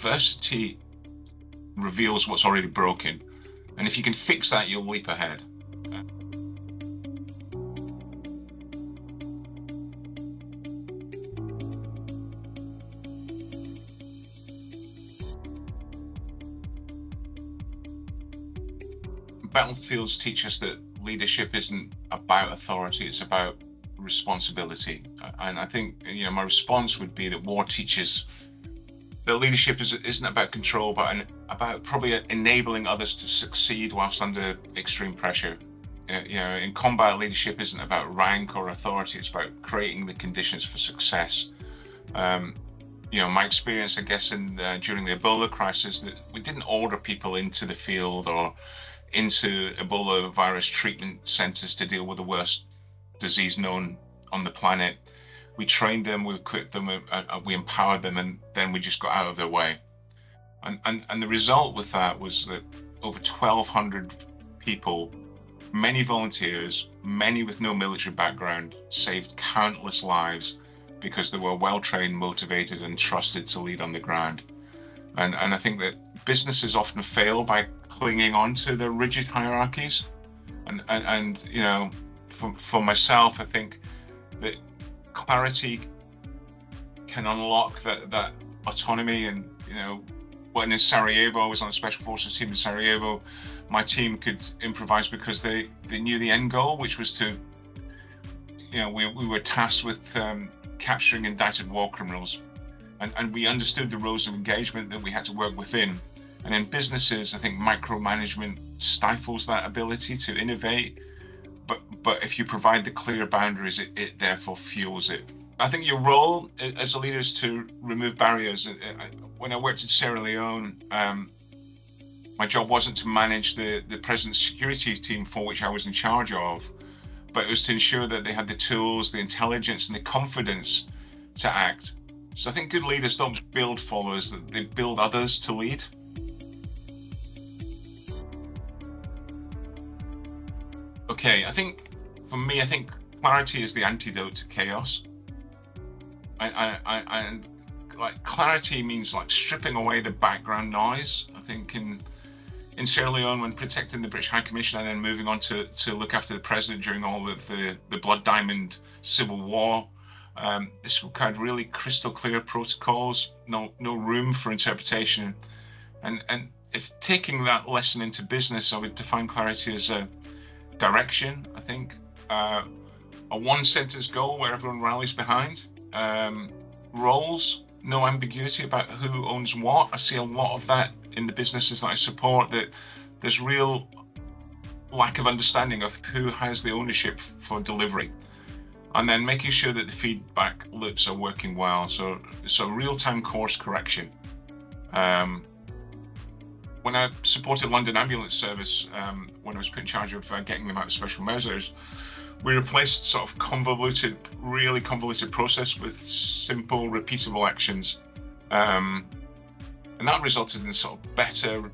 adversity reveals what's already broken. And if you can fix that, you'll leap ahead. Battlefields teach us that leadership isn't about authority, it's about responsibility. And I think, my response would be that war teaches that leadership isn't about control, but about probably enabling others to succeed whilst under extreme pressure. In combat, leadership isn't about rank or authority, it's about creating the conditions for success. My experience, I guess, during the Ebola crisis, that we didn't order people into the field or into Ebola virus treatment centers to deal with the worst disease known on the planet. We trained them, we equipped them, we empowered them, and then we just got out of their way. And the result with that was that over 1,200 people, many volunteers, many with no military background, saved countless lives because they were well-trained, motivated, and trusted to lead on the ground. And I think that businesses often fail by clinging on to their rigid hierarchies. And for myself, I think that clarity can unlock that autonomy. And when in Sarajevo, I was on a special forces team in Sarajevo, my team could improvise because they knew the end goal, which was to, we were tasked with capturing indicted war criminals. And we understood the roles of engagement that we had to work within. And in businesses, I think micromanagement stifles that ability to innovate. But if you provide the clear boundaries, it therefore fuels it. I think your role as a leader is to remove barriers. When I worked in Sierra Leone, my job wasn't to manage the president's security team, for which I was in charge of, but it was to ensure that they had the tools, the intelligence, and the confidence to act. So I think good leaders don't build followers, they build others to lead. Okay, for me, I think clarity is the antidote to chaos. And like clarity means like stripping away the background noise. I think in Sierra Leone, when protecting the British High Commission and then moving on to look after the president during all of the Blood Diamond Civil War, this required really crystal clear protocols, no room for interpretation. And if taking that lesson into business, I would define clarity as a direction, I think, a one sentence goal where everyone rallies behind, roles, no ambiguity about who owns what. I see a lot of that in the businesses that I support, that there's real lack of understanding of who has the ownership for delivery. And then making sure that the feedback loops are working well. So real-time course correction. When I supported London Ambulance Service, when I was put in charge of getting them out of special measures, we replaced sort of really convoluted process with simple, repeatable actions. And that resulted in sort of better,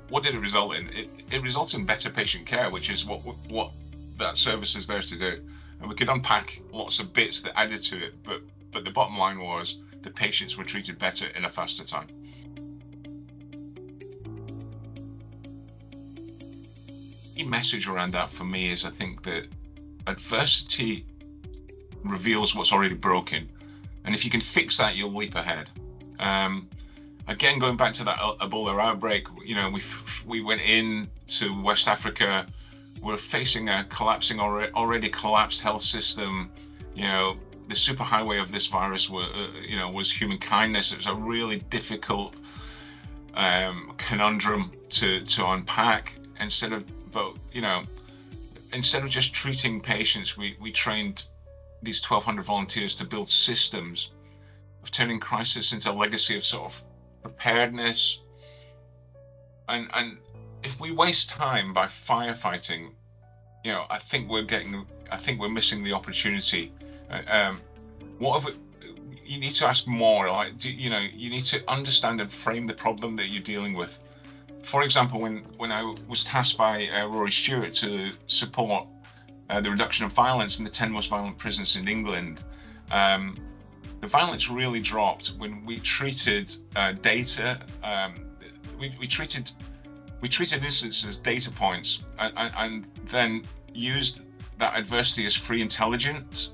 what did it result in? It resulted in better patient care, which is what that service is there to do. And we could unpack lots of bits that added to it, but the bottom line was the patients were treated better in a faster time. The message around that for me is, I think that adversity reveals what's already broken. And if you can fix that, you'll leap ahead. Again, going back to that Ebola outbreak, we went in to West Africa. We're facing a already collapsed health system. The superhighway of this virus was human kindness. It was a really difficult conundrum to unpack. Instead of just treating patients, we trained these 1,200 volunteers to build systems of turning crisis into a legacy of sort of preparedness. And if we waste time by firefighting, I think we're missing the opportunity. You need to ask more. You need to understand and frame the problem that you're dealing with. For example, when I was tasked by Rory Stewart to support the reduction of violence in the 10 most violent prisons in England, The violence really dropped when we treated data. We treated instances as data points, and then used that adversity as free intelligence.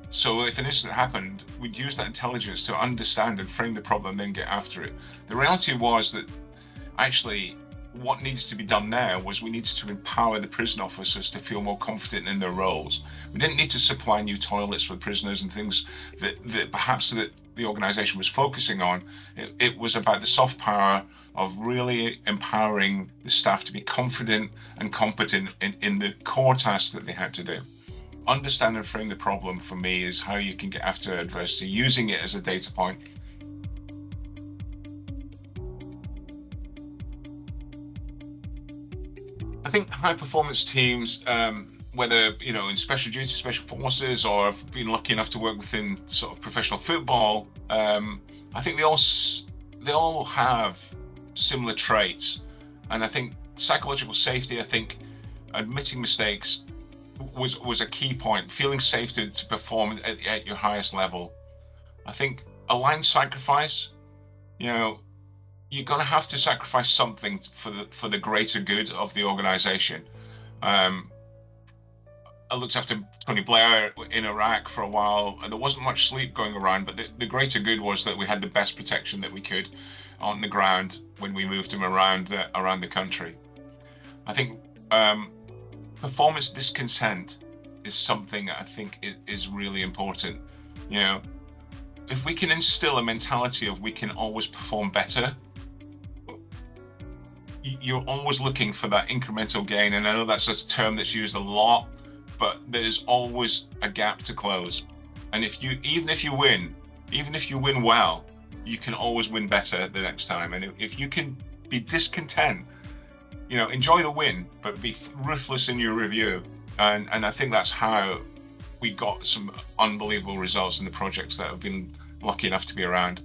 So if an incident happened, we'd use that intelligence to understand and frame the problem, and then get after it. The reality was that actually what needs to be done there was we needed to empower the prison officers to feel more confident in their roles. We didn't need to supply new toilets for prisoners and things that perhaps that the organization was focusing on. It was about the soft power of really empowering the staff to be confident and competent in the core tasks that they had to do. Understand and frame the problem, for me, is how you can get after adversity, using it as a data point. I think high performance teams, whether in special duty, special forces, or I've been lucky enough to work within sort of professional football, I think they all have similar traits. And I think psychological safety, I think admitting mistakes was a key point. Feeling safe to perform at your highest level. I think aligned sacrifice, you know, you're going to have to sacrifice something for the greater good of the organization. Um, I looked after Tony Blair in Iraq for a while, and there wasn't much sleep going around, but the greater good was that we had the best protection that we could on the ground when we moved him around the country. I think performance discontent is something that I think is really important. You know, if we can instill a mentality of we can always perform better, you're always looking for that incremental gain. And I know that's a term that's used a lot, but there's always a gap to close. And even if you win well, you can always win better the next time. And if you can be discontent, enjoy the win, but be ruthless in your review. And I think that's how we got some unbelievable results in the projects that I've been lucky enough to be around.